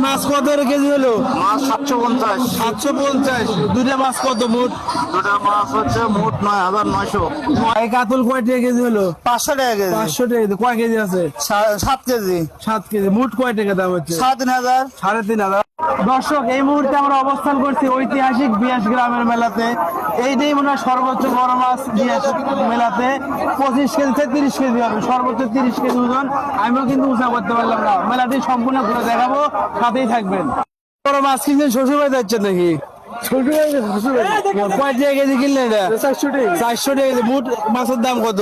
মাছ কত কেজি হলো? মাছ 750। 750। দুটা মাছ কত মোট? দুটা মাছ হচ্ছে মোট 9900। এই কাতল কয় টাকা কেজি হলো? 500 টাকা কেজি। 500 টাকা কেজি। কয় কেজি আছে? 7 কেজি। 7 কেজি। মোট কয় টাকা দাম হচ্ছে? 3500। 3500। দর্শক, এই মুহূর্তে আমরা অবস্থান করছি ঐতিহাসিক বিয়াস গ্রামের মেলাতে। এইটাই মনে হয় সর্বোচ্চ বড় মাছ বিয়াস মেলাতে। 25 কেজি থেকে 30 কেজি হবে, সর্বোচ্চ 30 কেজি ওজন। আমিও কিন্তু উঁচা করতে পারলাম না। মেলাটি সম্পূর্ণ ঘুরে দেখাবো, সাথেই থাকবেন। বড় মাছ কিনছেন শ্বশুর বাড়ি যাচ্ছেন নাকি? কয় টাকা কেজি কিনলেন এটা? 400 টাকা। 400 টাকা কেজি। মোট মাছের দাম কত?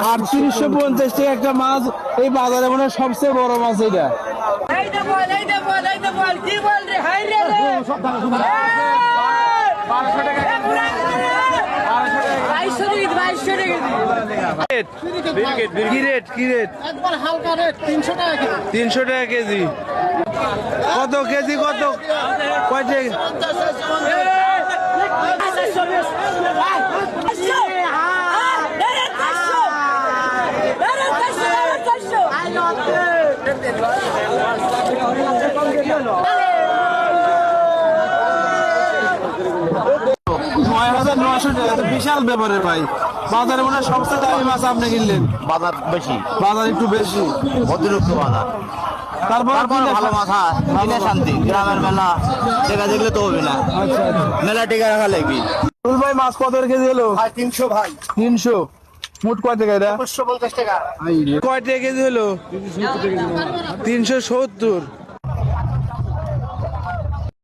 3850 টাকা একটা মাছ। এই বাজারে মনে হয় সবচেয়ে বড় মাছ এটা। কি রেট? 300 টাকা কেজি। কত কেজি? কত কয় টাকা? বিশাল ব্যাপারে ভাই। বাজারে মনে হয় সবচেয়ে দামি মাছ আপনি কিনলেন। বাজার বেশি, বাজার একটু বেশি, অতিরিক্ত বাজার। তারপর ভালো মাছ। কিনে শান্তি। গ্রামের মেলা টেকা দেখলে তো হবে না। আচ্ছা আচ্ছা। মেলা টেকা রাখা লাগবে। ভাই মাছ কত কেজি হলো? ভাই 300 ভাই। 300। মোট কয় টাকা এটা? 550 টাকা। কয় টাকা কেজি হলো? 370।